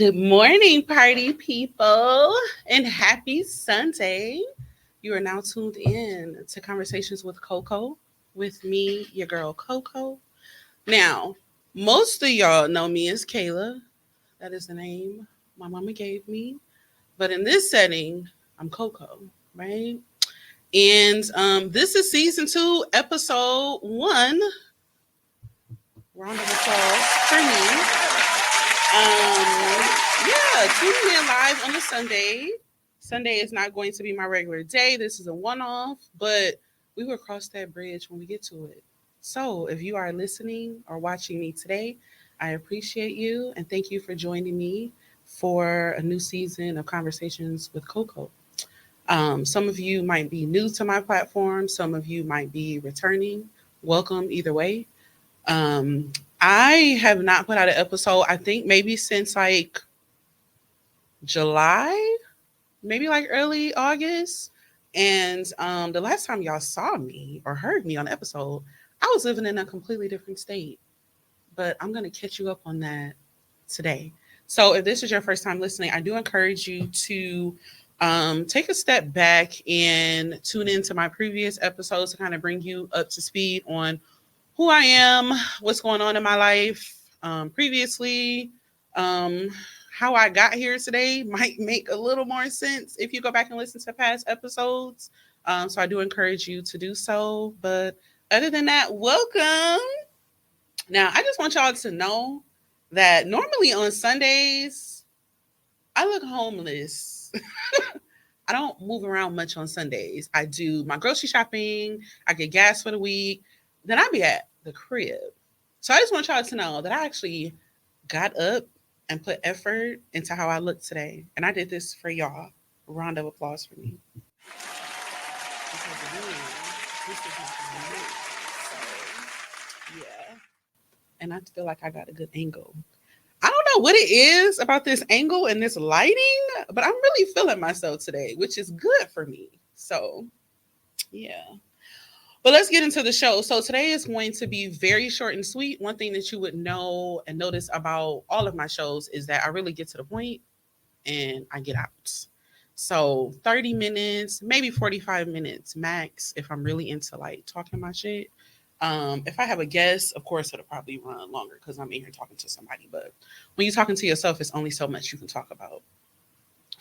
Good morning, party people, and happy Sunday. You are now tuned in to Conversations with Coco with me, your girl Coco. Now, most of y'all know me as Kayla. That is the name my mama gave me. But in this setting, I'm Coco, right? And this is season 2, episode 1. Round of applause for me. Tuning in live on a Sunday. Sunday is not going to be my regular day. This is a one-off, but we will cross that bridge when we get to it. So, if you are listening or watching me today, I appreciate you and thank you for joining me for a new season of Conversations with Coco. Some of you might be new to my platform. Some of you might be returning. Welcome either way. Um, I have not put out an episode, I think maybe since like July, maybe like early August. And the last time y'all saw me or heard me on the episode, I was living in a completely different state. But I'm going to catch you up on that today. So if this is your first time listening, I do encourage you to take a step back and tune into my previous episodes to kind of bring you up to speed on who I am, what's going on in my life previously, um, how I got here today might make a little more sense if you go back and listen to past episodes. So I do encourage you to do so. But other than that, welcome. Now, I just want y'all to know that normally on Sundays, I look homeless. I don't move around much on Sundays. I do my grocery shopping, I get gas for the week, then I be at the crib. So I just want y'all to know that I actually got up and put effort into how I look today. And I did this for y'all. Round of applause for me. Because again, this is not my note. So yeah. And I feel like I got a good angle. I don't know what it is about this angle and this lighting, but I'm really feeling myself today, which is good for me. So yeah. But let's get into the show. So today is going to be very short and sweet. One thing that you would know and notice about all of my shows is that I really get to the point and I get out. So 30 minutes, maybe 45 minutes max if I'm really into like talking my shit. If I have a guest, of course, it'll probably run longer because I'm in here talking to somebody. But when you're talking to yourself, it's only so much you can talk about.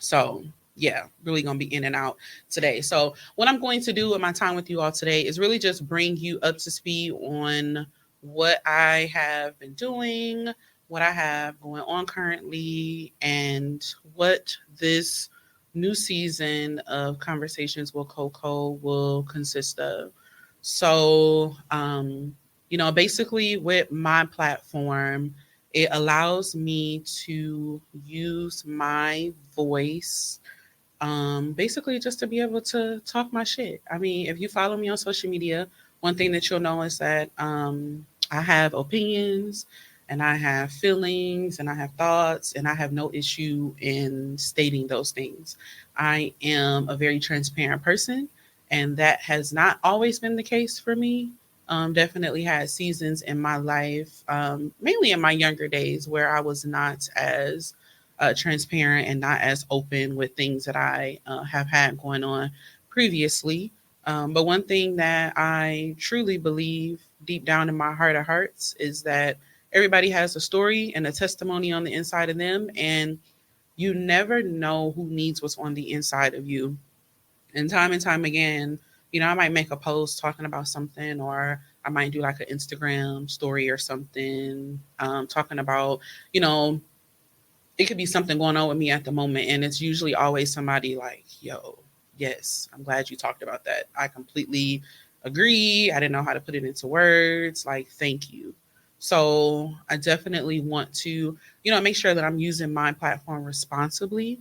So yeah, really gonna be in and out today. So what I'm going to do with my time with you all today is really just bring you up to speed on what I have been doing, what I have going on currently, and what this new season of Conversations with Coco will consist of. So, basically with my platform, it allows me to use my voice basically just to be able to talk my shit. I mean, if you follow me on social media, one thing that you'll know is that I have opinions and I have feelings and I have thoughts and I have no issue in stating those things. I am a very transparent person, and that has not always been the case for me. Definitely had seasons in my life, mainly in my younger days, where I was not as transparent and not as open with things that I have had going on previously. But one thing that I truly believe deep down in my heart of hearts is that everybody has a story and a testimony on the inside of them, and you never know who needs what's on the inside of you. And time again, I might make a post talking about something, or I might do like an Instagram story or something, talking about, you know, it could be something going on with me at the moment. And it's usually always somebody like, yo, yes, I'm glad you talked about that. I completely agree. I didn't know how to put it into words. Like, thank you. So I definitely want to, make sure that I'm using my platform responsibly.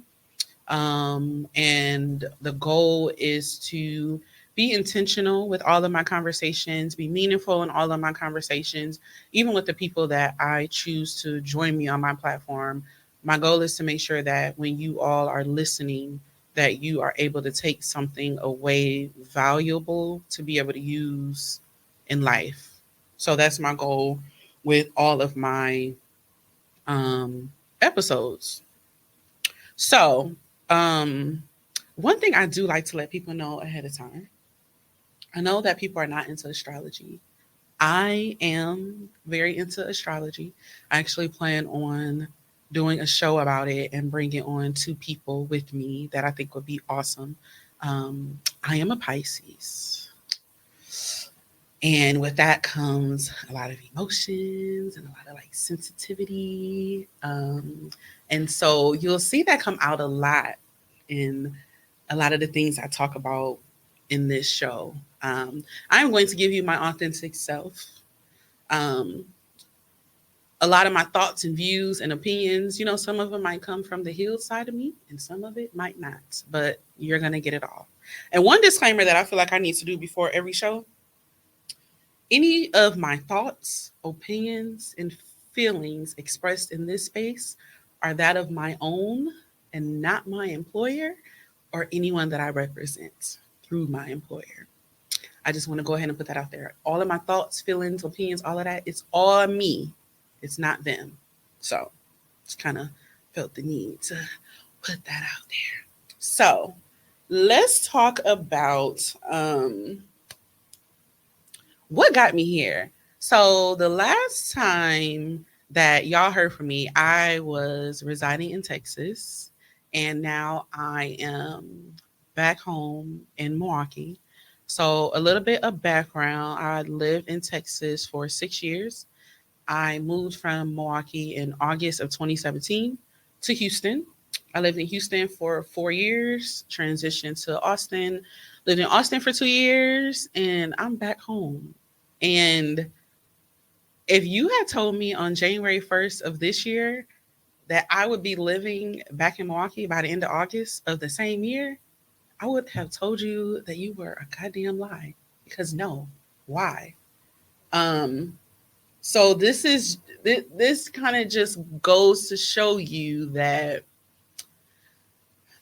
And the goal is to be intentional with all of my conversations, be meaningful in all of my conversations, even with the people that I choose to join me on my platform. My goal is to make sure that when you all are listening, that you are able to take something away valuable to be able to use in life. So that's my goal with all of my episodes. So, um, one thing I do like to let people know ahead of time, I know that people are not into astrology. I am very into astrology. I actually plan on doing a show about it and bringing on two people with me that I think would be awesome. I am a Pisces. And with that comes a lot of emotions and a lot of like sensitivity. And so you'll see that come out a lot in a lot of the things I talk about in this show. I'm going to give you my authentic self. Um, a lot of my thoughts and views and opinions, some of them might come from the healed side of me and some of it might not, but you're going to get it all. And one disclaimer that I feel like I need to do before every show: any of my thoughts, opinions, and feelings expressed in this space are that of my own and not my employer or anyone that I represent through my employer. I just want to go ahead and put that out there. All of my thoughts, feelings, opinions, all of that, it's all me. It's not them. So just kind of felt the need to put that out there. So let's talk about what got me here. So the last time that y'all heard from me, I was residing in Texas, and now I am back home in Milwaukee. So a little bit of background: I lived in Texas for 6 years. I moved from Milwaukee in August of 2017 to Houston. I lived in Houston for 4 years, transitioned to Austin, lived in Austin for 2 years, and I'm back home. And if you had told me on January 1st of this year that I would be living back in Milwaukee by the end of August of the same year, I would have told you that you were a goddamn lie. Because no, why? Um, so this kind of just goes to show you that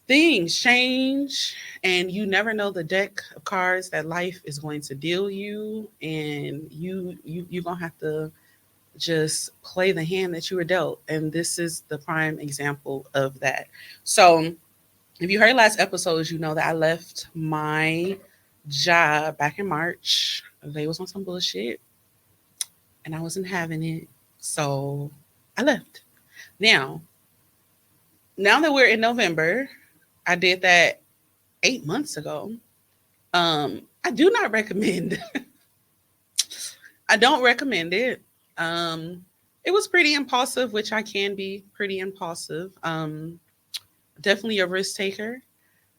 things change and you never know the deck of cards that life is going to deal you, and you're gonna have to just play the hand that you were dealt. And this is the prime example of that. So if you heard last episodes, you know that I left my job back in March. They was on some bullshit and I wasn't having it. So I left. Now, now that we're in November, I did that 8 months ago. I do not recommend. I don't recommend it. Um, it was pretty impulsive, which I can be pretty impulsive. Definitely a risk taker.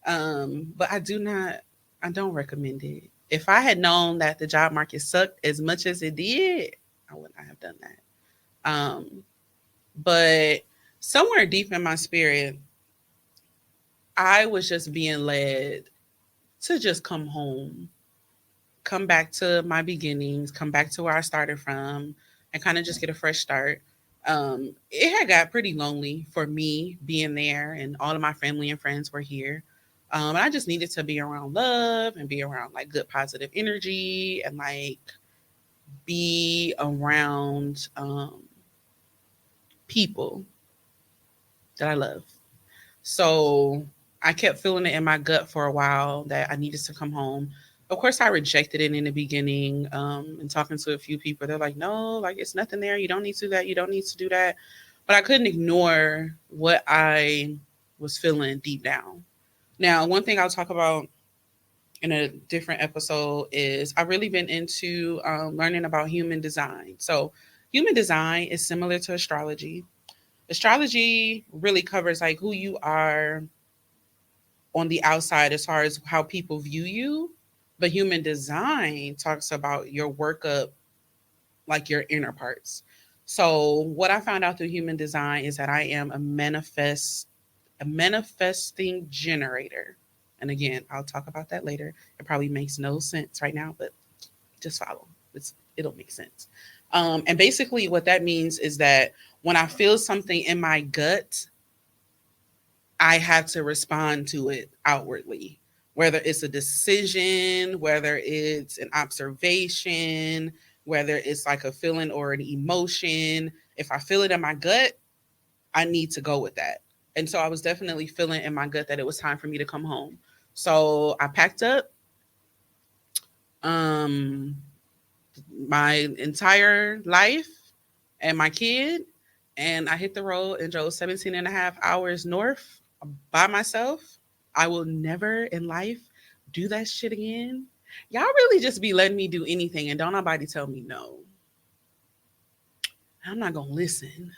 But I don't recommend it. If I had known that the job market sucked as much as it did, I would not have done that. But somewhere deep in my spirit, I was just being led to just come home, come back to my beginnings, come back to where I started from, and kind of just get a fresh start. It had got pretty lonely for me being there, and all of my family and friends were here. And I just needed to be around love and be around like good positive energy and like be around people that I love. So I kept feeling it in my gut for a while that I needed to come home. Of course, I rejected it in the beginning. And talking to a few people, they're like, no, like it's nothing there. You don't need to do that. You don't need to do that. But I couldn't ignore what I was feeling deep down. Now, one thing I'll talk about in a different episode is I've really been into learning about human design. So, human design is similar to astrology. Astrology really covers like who you are on the outside as far as how people view you, but human design talks about your workup, like your inner parts. So what I found out through human design is that I am a manifesting generator. And again, I'll talk about that later. It probably makes no sense right now, but just follow. It'll make sense. And basically, what that means is that when I feel something in my gut, I have to respond to it outwardly, whether it's a decision, whether it's an observation, whether it's like a feeling or an emotion. If I feel it in my gut, I need to go with that. And so I was definitely feeling in my gut that it was time for me to come home. So I packed up um my entire life and my kid, and I hit the road and drove 17 and a half hours north by myself. I will never in life do that shit again. Y'all really just be letting me do anything and don't nobody tell me no. I'm not gonna listen.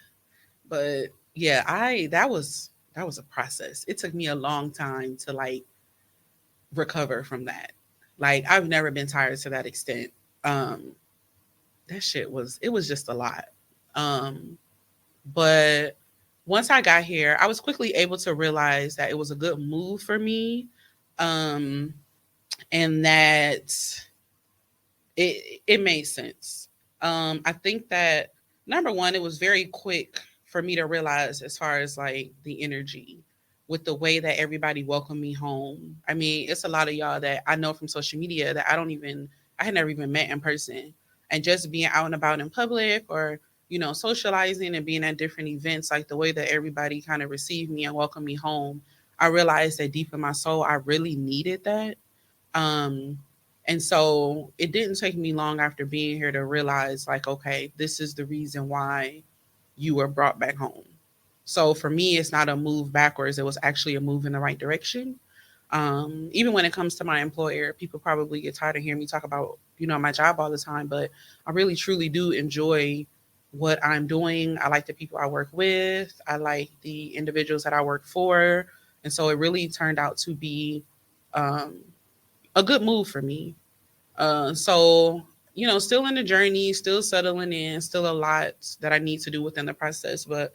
But yeah, I that was a process. It took me a long time to like recover from that. Like I've never been tired to that extent. Um that shit was it was just a lot. Um but once I got here, I was quickly able to realize that it was a good move for me. Um and that it made sense. I think that number one, it was very quick for me to realize as far as like the energy with the way that everybody welcomed me home. I mean, it's a lot of y'all that I know from social media that I had never even met in person. And just being out and about in public or, socializing and being at different events, like the way that everybody kind of received me and welcomed me home, I realized that deep in my soul, I really needed that. Um, and so it didn't take me long after being here to realize, like, okay, this is the reason why you were brought back home. So for me, it's not a move backwards, it was actually a move in the right direction. Even when it comes to my employer, people probably get tired of hearing me talk about, my job all the time, but I really truly do enjoy what I'm doing. I like the people I work with, I like the individuals that I work for. And so it really turned out to be um, a good move for me. So, still in the journey, still settling in, still a lot that I need to do within the process, but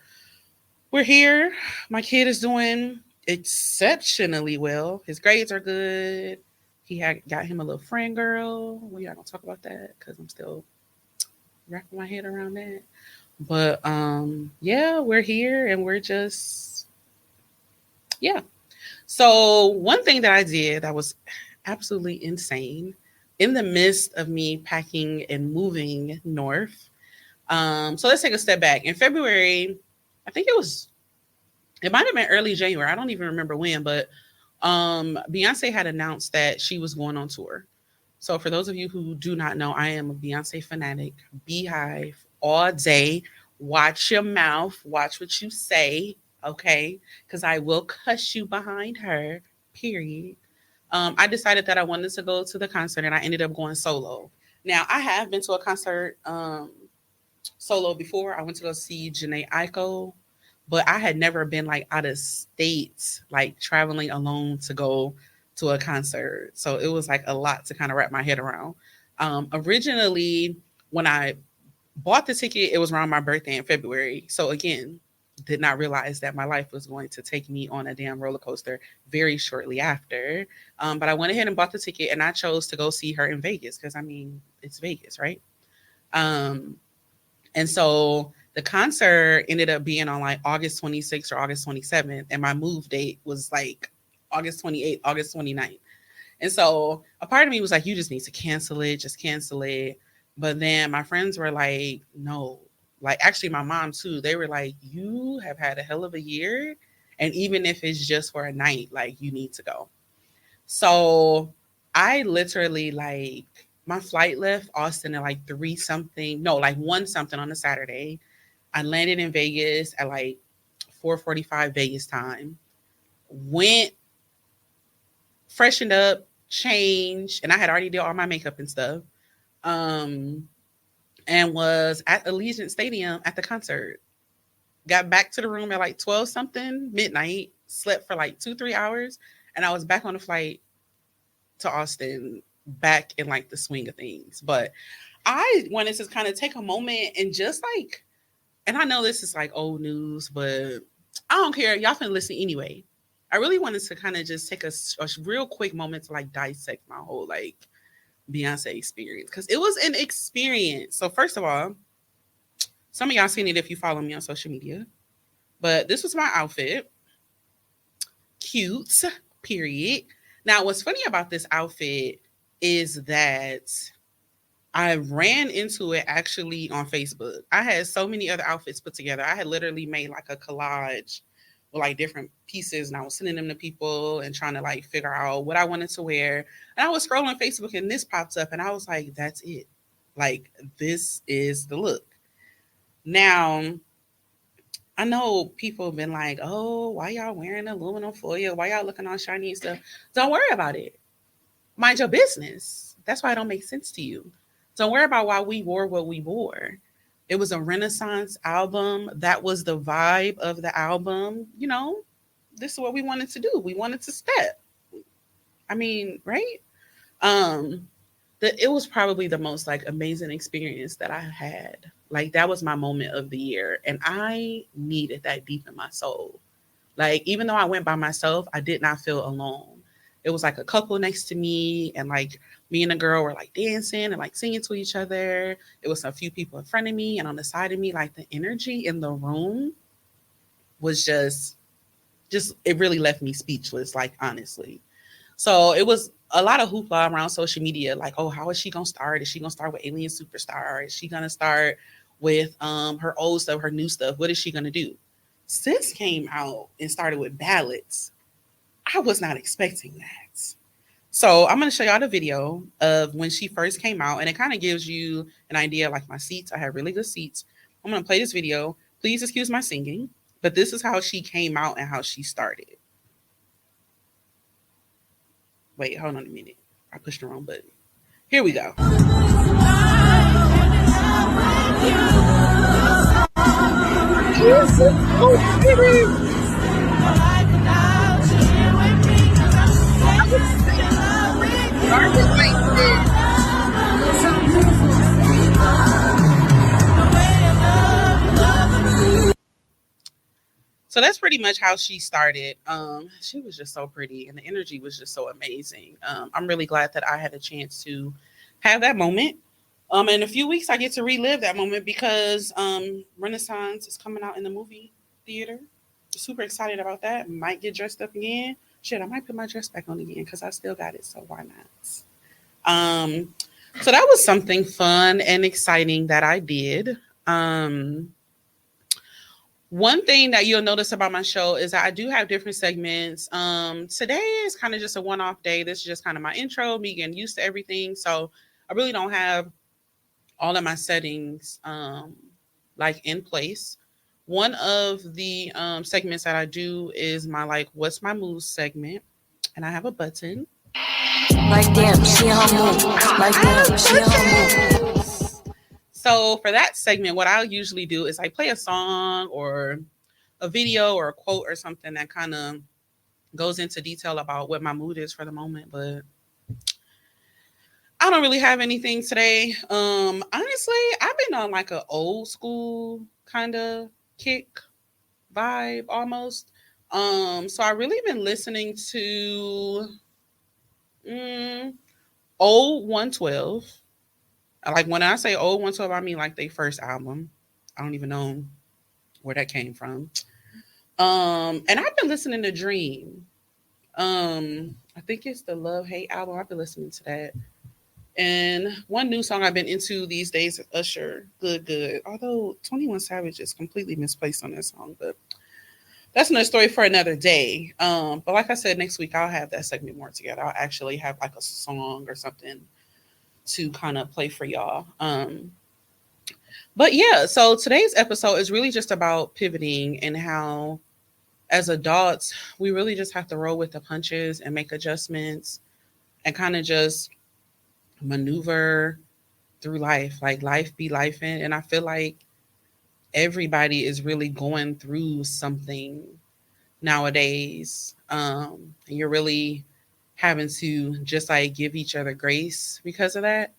we're here. My kid is doing exceptionally well. His grades are good. He had got him a little friend girl. We are gonna talk about that because I'm still wrapping my head around that. But yeah, we're here and we're just yeah. So one thing that I did that was absolutely insane in the midst of me packing and moving north. So let's take a step back. In February, I think it might have been early January. I don't even remember when, but Beyonce had announced that she was going on tour. So for those of you who do not know, I am a Beyonce fanatic, beehive all day. Watch your mouth, watch what you say, okay? Because I will cuss you behind her, period. I decided that I wanted to go to the concert and I ended up going solo. Now, I have been to a concert solo before. I went to go see Janae Aiko, but I had never been like out of state, like traveling alone to go to a concert. So it was like a lot to kind of wrap my head around. Originally, when I bought the ticket, it was around my birthday in February. So again, did not realize that my life was going to take me on a damn roller coaster very shortly after. But I went ahead and bought the ticket and I chose to go see her in Vegas because I mean, it's Vegas, right? Um, and so the concert ended up being on like August 26th or August 27th. And my move date was like August 28th, August 29th. And so a part of me was like, you just need to cancel it, just cancel it. But then my friends were like, no. Like, actually, my mom too, they were like, you have had a hell of a year. And even if it's just for a night, like, you need to go. So I literally, like, my flight left Austin at like three something, no, like one something on a Saturday. I landed in Vegas at like 4:45 Vegas time. Went, freshened up, changed, and I had already did all my makeup and stuff. Um, and was at Allegiant Stadium at the concert. Got back to the room at like 12 something midnight. Slept for like 2 3 hours, and I was back on the flight to Austin, back in like the swing of things. But I wanted to kind of take a moment and just like, and I know this is like old news, but I don't care. Y'all can listen anyway. I really wanted to kind of just take a real quick moment to like dissect my whole like Beyonce experience because it was an experience. So first of all, some of y'all seen it if you follow me on social media, but this was my outfit. Cute, period. Now, what's funny about this outfit is that I ran into it actually on Facebook. I had so many other outfits put together. I had literally made like a collage with like different pieces, and I was sending them to people and trying to like figure out what I wanted to wear. And I was scrolling Facebook and this pops up and I was like, that's it. Like, this is the look. Now, I know people have been like, oh, why y'all wearing aluminum foil? Why y'all looking all shiny and stuff? Don't worry about it. Mind your business. That's why it don't make sense to you. Don't worry about why we wore what we wore. It was a Renaissance album. That was the vibe of the album. This is what we wanted to do. We wanted to step. I mean, right? Um, it was probably the most like amazing experience that I had. Like that was my moment of the year, and I needed that deep in my soul. Like even though I went by myself, I did not feel alone. It was like a couple next to me, and like me and the girl were like dancing and like singing to each other. It was a few people in front of me and on the side of me. Like the energy in the room was just it really left me speechless. Like honestly, so it was a lot of hoopla around social media, like, oh, how is she gonna start? Is she gonna start with Alien Superstar? Is she gonna start with her old stuff, her new stuff? What is she gonna do? Sis came out and started with ballads. I was not expecting that. So I'm gonna show y'all the video of when she first came out, and it kind of gives you an idea. Like my seats, I had really good seats. I'm gonna play this video. Please excuse my singing, but this is how she came out and how she started. Wait, hold on a minute. I pushed the wrong button. Here we go. So that's pretty much how she started. She was just so pretty, and the energy was just so amazing. I'm really glad that I had a chance to have that moment. In a few weeks, I get to relive that moment because Renaissance is coming out in the movie theater. Super excited about that. Might get dressed up again. Shit, I might put my dress back on again because I still got it. So why not? So that was something fun and exciting that I did. One thing that you'll notice about my show is that I do have different segments. Today is kind of just a one-off day. This is just kind of my intro, me getting used to everything. So I really don't have all of my settings like in place. One of the segments that I do is my like what's my mood segment, and I have a button. Like damn, she on move. Like damn, she on move. So for that segment, what I'll usually do is I play a song or a video or a quote or something that kind of goes into detail about what my mood is for the moment. But I don't really have anything today. Honestly, I've been on like an old school kind of kick vibe almost. So I really been listening to mm, old 112. Like when I say old 112, I mean like their first album. I don't even know where that came from. And I've been listening to Dream. I think it's the Love Hate album. I've been listening to that. And one new song I've been into these days is Usher, Good Good. Although 21 Savage is completely misplaced on that song, but that's another story for another day. But like I said, next week I'll have that segment more together. I'll actually have like a song or something to kind of play for y'all. But yeah, so today's episode is really just about pivoting and how as adults, we really just have to roll with the punches and make adjustments and kind of just maneuver through life. Like life be life in. And I feel like everybody is really going through something nowadays. And you're really having to just like give each other grace because of that.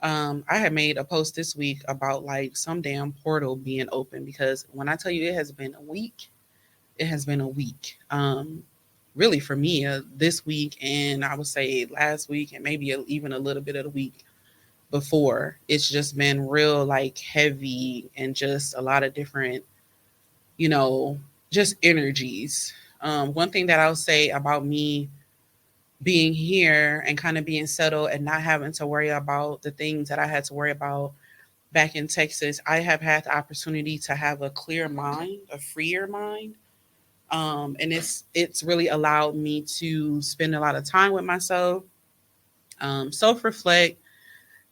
I had made a post this week about like some damn portal being open because when I tell you it has been a week, it has been a week. Really for me, this week and I would say last week and maybe even a little bit of the week before, it's just been real like heavy and just a lot of different, you know, just energies. One thing that I'll say about me being here and kind of being settled and not having to worry about the things that I had to worry about back in Texas, I have had the opportunity to have a clear mind, a freer mind. And it's really allowed me to spend a lot of time with myself, self reflect,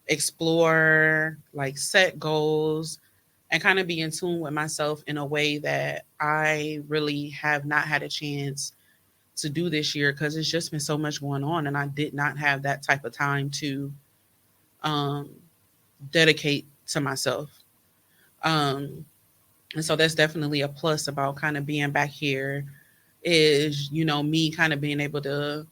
explore, like set goals, and kind of be in tune with myself in a way that I really have not had a chance to do this year because it's just been so much going on, and I did not have that type of time to um, dedicate to myself. Um, and so that's definitely a plus about kind of being back here is, me kind of being able to,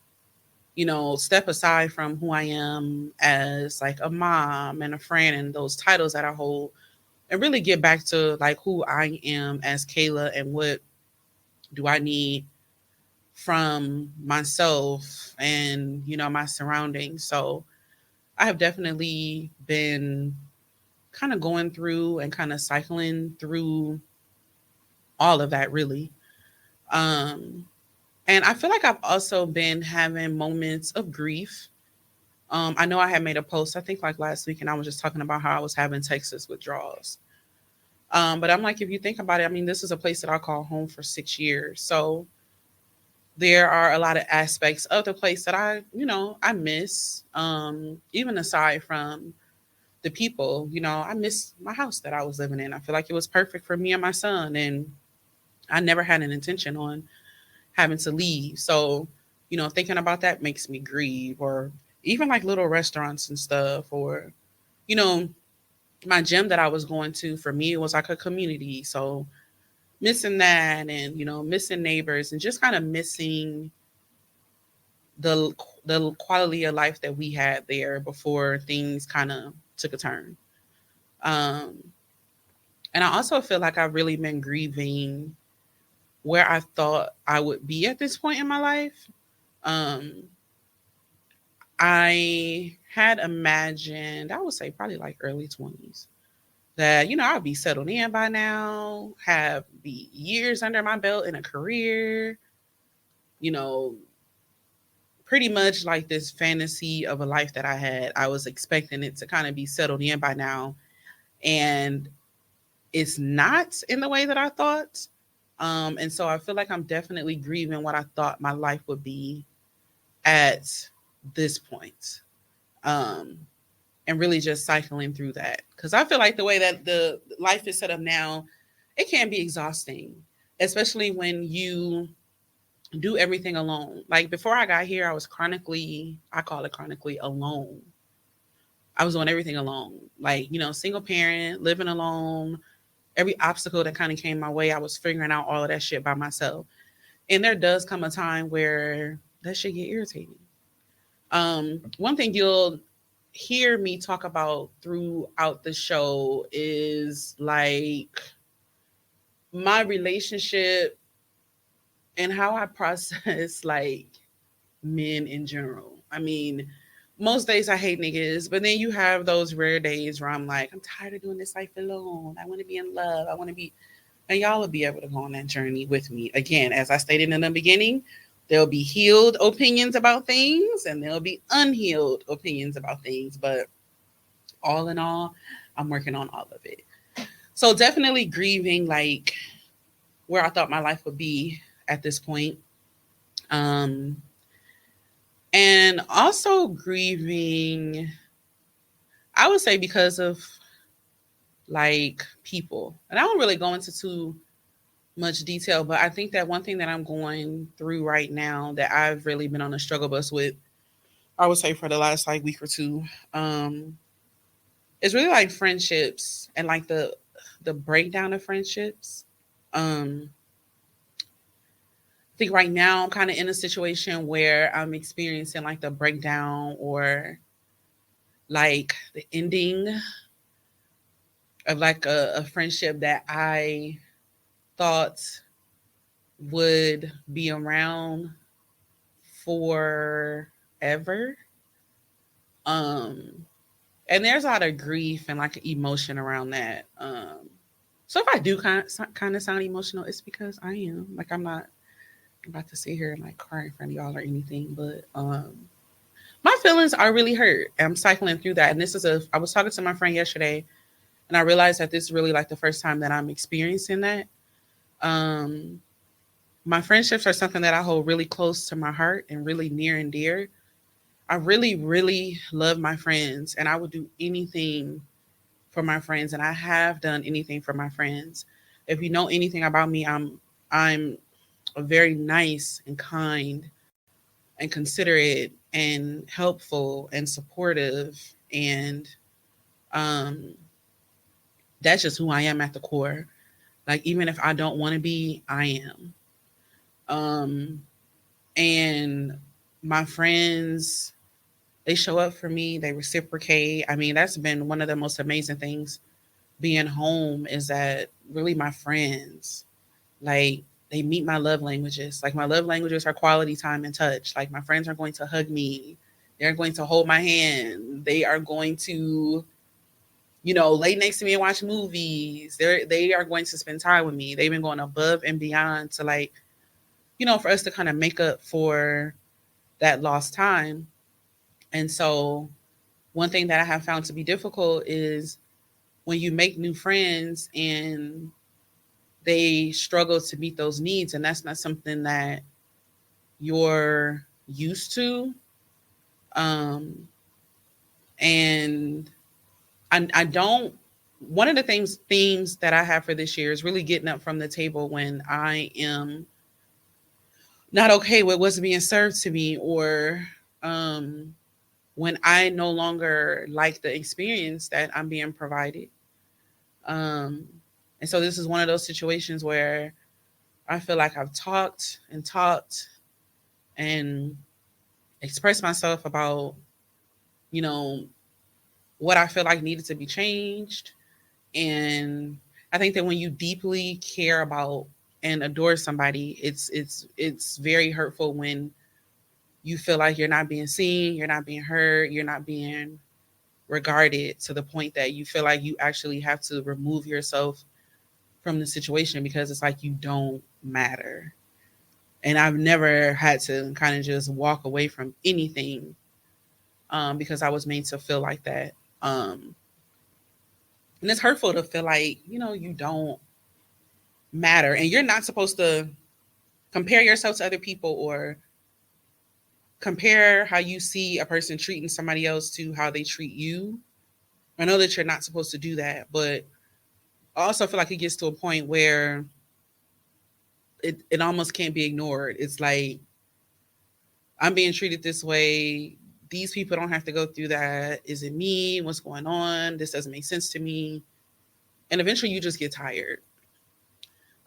step aside from who I am as like a mom and a friend and those titles that I hold and really get back to like who I am as Kayla and what do I need from myself and, my surroundings. So I have definitely been kind of going through and kind of cycling through all of that really. Um, and I feel like I've also been having moments of grief. I know I had made a post, I think like last week, and I was just talking about how I was having Texas withdrawals. But I'm like, if you think about it, I mean, this is a place that I call home for 6 years. So there are a lot of aspects of the place that I miss. Even aside from the people, I miss my house that I was living in. I feel like it was perfect for me and my son. And I never had an intention on having to leave. So, thinking about that makes me grieve, or even like little restaurants and stuff, or, you know, my gym that I was going to, for me, it was like a community. So missing that and, missing neighbors and just kind of missing the the quality of life that we had there before things kind of took a turn. Um, and I also feel like I've really been grieving where I thought I would be at this point in my life. Um, I had imagined, I would say probably like early 20s, that, I'd be settled in by now, have the years under my belt in a career, you know, pretty much like this fantasy of a life that I had. I was expecting it to kind of be settled in by now. And it's not in the way that I thought. And so I feel like I'm definitely grieving what I thought my life would be at this point. Um, and really just cycling through that. Because I feel like the way that the life is set up now, it can be exhausting, especially when you do everything alone. Like before I got here, I call it chronically alone. I was doing everything alone. Like, single parent, living alone, every obstacle that kind of came my way, I was figuring out all of that shit by myself. And there does come a time where that shit get irritating. One thing you'll hear me talk about throughout the show is like my relationship and how I process like men in general. I mean, most days I hate niggas, but then you have those rare days where I'm like, I'm tired of doing this life alone. I want to be in love. I want to be, and y'all will be able to go on that journey with me. Again, as I stated in the beginning, there'll be healed opinions about things and there'll be unhealed opinions about things. But all in all, I'm working on all of it. So definitely grieving like where I thought my life would be at this point. Um, and also grieving, I would say because of like people. And I don't really go into too much detail, but I think that one thing that I'm going through right now that I've really been on a struggle bus with, I would say for the last like week or two, um, is really like friendships and like the breakdown of friendships. Um, I think right now I'm kind of in a situation where I'm experiencing like the breakdown or like the ending of like a friendship that I thought would be around forever. Um, and there's a lot of grief and like emotion around that. So if I do kind of sound emotional, it's because I am. Like I'm not about to sit here and like cry in front of y'all or anything, but my feelings are really hurt. I'm cycling through that, and I was talking to my friend yesterday, and I realized that this is really like the first time that I'm experiencing that. Um, My friendships are something that I hold really close to my heart and really near and dear. I really, really love my friends, and I would do anything for my friends, and I have done anything for my friends. If you know anything about me, I'm a very nice and kind and considerate and helpful and supportive, and um, that's just who I am at the core. Like even if I don't want to be, I am. Um, and my friends, they show up for me, they reciprocate. I mean, that's been one of the most amazing things being home is that really my friends, like they meet my love languages. Like my love languages are quality time and touch. Like my friends are going to hug me. They're going to hold my hand. They are going to, lay next to me and watch movies. They are going to spend time with me. They've been going above and beyond to like, for us to kind of make up for that lost time. And so one thing that I have found to be difficult is when you make new friends and they struggle to meet those needs, and that's not something that you're used to. Um, and I don't. One of the themes that I have for this year is really getting up from the table when I am not okay with what's being served to me, or um, when I no longer like the experience that I'm being provided. Um, and so this is one of those situations where I feel like I've talked and talked and expressed myself about, you know, what I feel like needed to be changed. And I think that when you deeply care about and adore somebody, it's very hurtful when you feel like you're not being seen, you're not being heard, you're not being regarded to the point that you feel like you actually have to remove yourself from the situation because it's like you don't matter. And I've never had to kind of just walk away from anything because I was made to feel like that. Um, and it's hurtful to feel like, you don't matter. And you're not supposed to compare yourself to other people or compare how you see a person treating somebody else to how they treat you. I know that you're not supposed to do that, but I also feel like it gets to a point where it almost can't be ignored. It's like, I'm being treated this way. These people don't have to go through that. Is it me? What's going on? This doesn't make sense to me. And eventually you just get tired.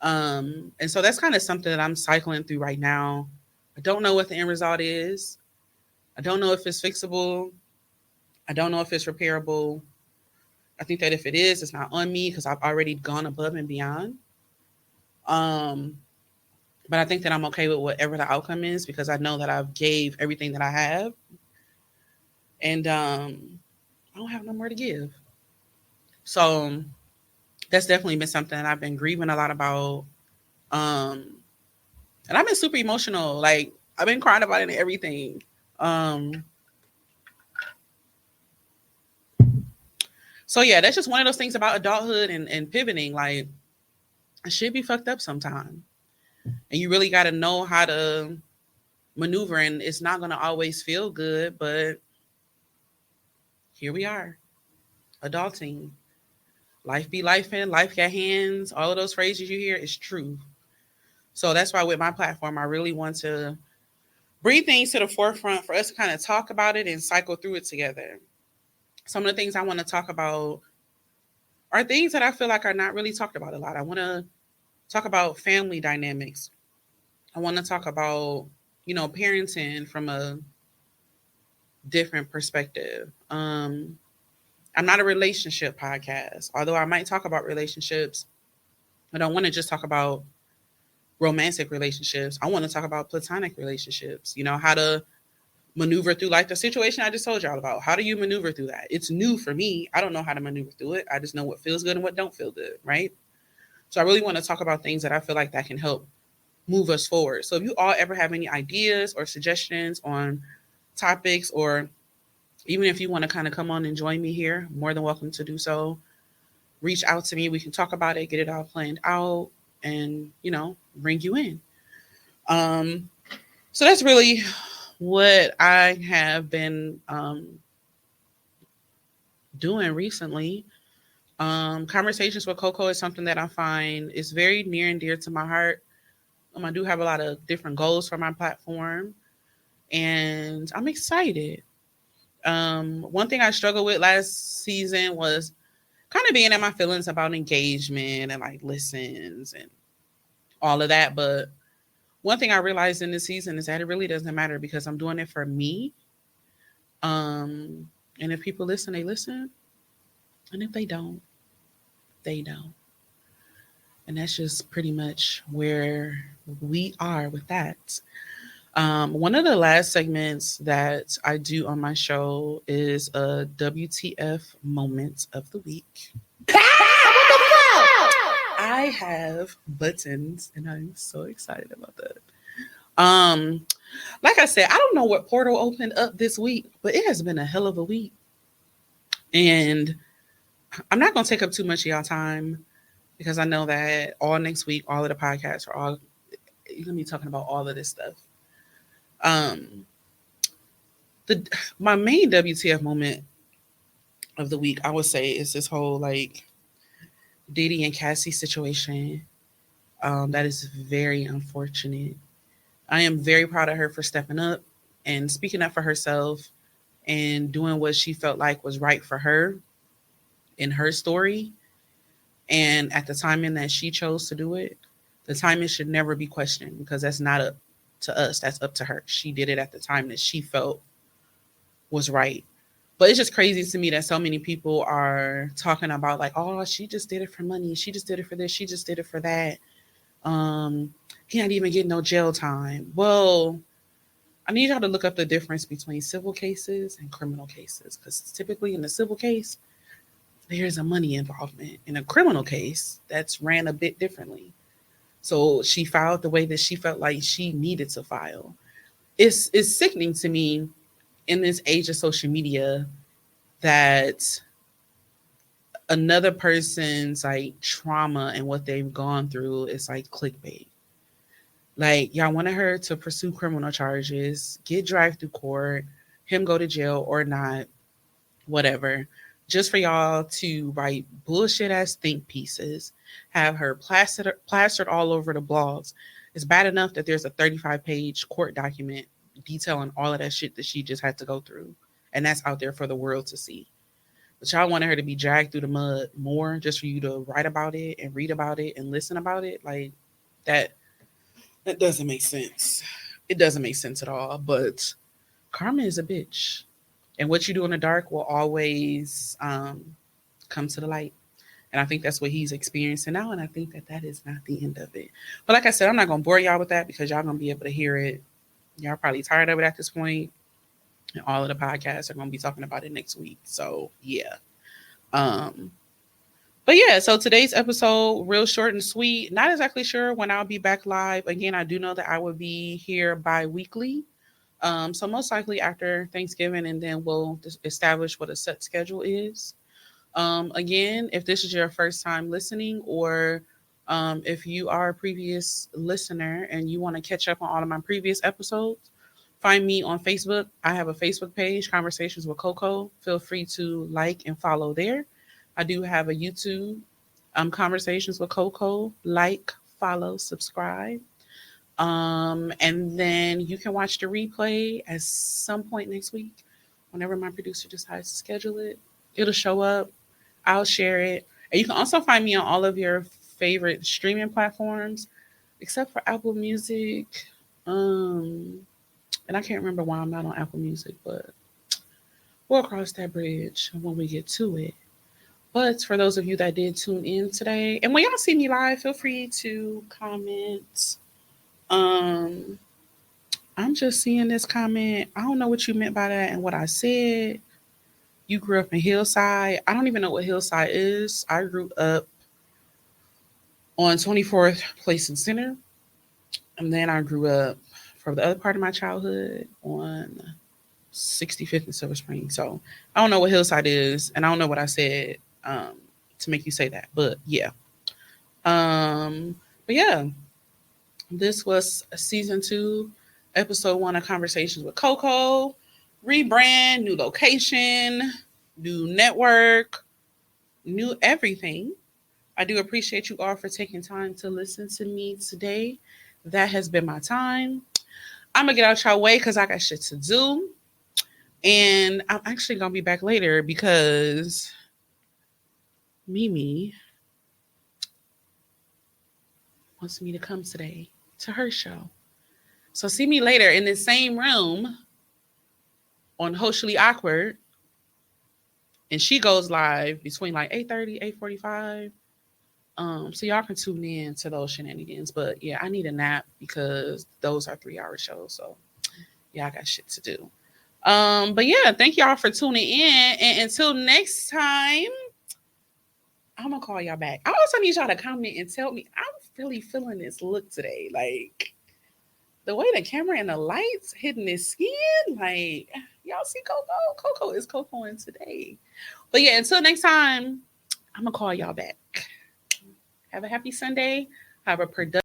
And so that's kind of something that I'm cycling through right now. I don't know what the end result is. I don't know if it's fixable. I don't know if it's repairable. I think that if it is, it's not on me because I've already gone above and beyond. Um, but I think that I'm okay with whatever the outcome is because I know that I've gave everything that I have, and I don't have no more to give. So that's definitely been something that I've been grieving a lot about. Um, and I've been super emotional. Like I've been crying about it and everything. Um, so yeah, that's just one of those things about adulthood and pivoting. Like it should be fucked up sometime. And you really got to know how to maneuver. And it's not going to always feel good, but here we are, adulting. Life be life in, life got hands. All of those phrases you hear is true. So that's why with my platform, I really want to bring things to the forefront for us to kind of talk about it and cycle through it together. Some of the things I want to talk about are things that I feel like are not really talked about a lot. I want to talk about family dynamics. I want to talk about, parenting from a different perspective. I'm not a relationship podcast, although I might talk about relationships. I don't want to just talk about romantic relationships. I want to talk about platonic relationships, how to maneuver through like the situation I just told y'all about. How do you maneuver through that? It's new for me. I don't know how to maneuver through it. I just know what feels good and what don't feel good, right? So I really want to talk about things that I feel like that can help move us forward. So if you all ever have any ideas or suggestions on topics, or even if you want to kind of come on and join me here, more than welcome to do so. Reach out to me. We can talk about it, get it all planned out, and bring you in. Um, so that's really what I have been doing recently. Conversations with Coco is something that I find is very near and dear to my heart. I do have a lot of different goals for my platform, and I'm excited. One thing I struggled with last season was kind of being in my feelings about engagement and like listens and all of that. But one thing I realized in this season is that it really doesn't matter because I'm doing it for me. Um, and if people listen, they listen, and if they don't, they don't. And that's just pretty much where we are with that. One of the last segments that I do on my show is a WTF moment of the week. I have buttons and I'm so excited about that. Um, like I said, I don't know what portal opened up this week, but it has been a hell of a week. And I'm not gonna take up too much of y'all time because I know that all next week, all of the podcasts are all you're gonna be talking about all of this stuff. Um, the my main WTF moment of the week, I would say, is this whole like Diddy and Cassie situation. That is very unfortunate. I am very proud of her for stepping up and speaking up for herself and doing what she felt like was right for her in her story. And at the timing that she chose to do it, the timing should never be questioned because that's not up to us. That's up to her. She did it at the time that she felt was right. But it's just crazy to me that so many people are talking about like, oh, she just did it for money. She just did it for this. She just did it for that. Um, he not even getting no jail time. Well, I need y'all to look up the difference between civil cases and criminal cases because typically in the civil case, there's a money involvement. In a criminal case, that's ran a bit differently. So she filed the way that she felt like she needed to file. It's sickening to me in this age of social media that another person's like trauma and what they've gone through is like clickbait. Like y'all wanted her to pursue criminal charges, get dragged through court, him go to jail or not, whatever, just for y'all to write bullshit ass think pieces, have her plastered all over the blogs. It's bad enough that there's a 35-page court document detailing all of that shit that she just had to go through. And that's out there for the world to see. But y'all wanted her to be dragged through the mud more just for you to write about it and read about it and listen about it. Like that that doesn't make sense. It doesn't make sense at all. But karma is a bitch. And what you do in the dark will always come to the light. And I think that's what he's experiencing now. And I think that that is not the end of it. But like I said, I'm not going to bore y'all with that because y'all going to be able to hear it. Y'all probably tired of it at this point. And all of the podcasts are going to be talking about it next week. So, yeah. Um, but yeah, so today's episode, real short and sweet. Not exactly sure when I'll be back live. Again, I do know that I will be here bi-weekly. So most likely after Thanksgiving, and then we'll establish what a set schedule is. Again, if this is your first time listening, or if you are a previous listener and you want to catch up on all of my previous episodes, find me on Facebook. I have a Facebook page, Conversations with Coco. Feel free to like and follow there. I do have a YouTube, Conversations with Coco. Like, follow, subscribe. And then you can watch the replay at some point next week. Whenever my producer decides to schedule it, it'll show up. I'll share it. And you can also find me on all of your favorite streaming platforms, except for Apple Music. And I can't remember why I'm not on Apple Music, but we'll cross that bridge when we get to it. But for those of you that did tune in today, and when y'all see me live, feel free to comment. Um, I'm just seeing this comment. I don't know what you meant by that and what I said. You grew up in Hillside. I don't even know what Hillside is. I grew up on 24th Place and Center. And then I grew up for the other part of my childhood on 65th and Silver Spring. So I don't know what Hillside is. And I don't know what I said to make you say that. But yeah. But yeah. This was season 2, episode 1 of Conversations with Coco. Rebrand, new location, new network, new everything. I do appreciate you all for taking time to listen to me today. That has been my time. I'm gonna get out your way because I got shit to do. And I'm actually gonna be back later because Mimi wants me to come today to her show. So see me later in the same room on Socially Awkward. And she goes live between like 8:30, 8:45. So y'all can tune in to those shenanigans. But yeah, I need a nap because those are 3-hour shows. So yeah, I got shit to do. But yeah, thank y'all for tuning in. And until next time, I'm gonna call y'all back. I also need y'all to comment and tell me I'm really feeling this look today. Like the way the camera and the lights hitting his skin, like y'all see Coco. Coco is Cocoing today. But yeah, until next time, I'm gonna call y'all back. Have a happy Sunday. Have a productive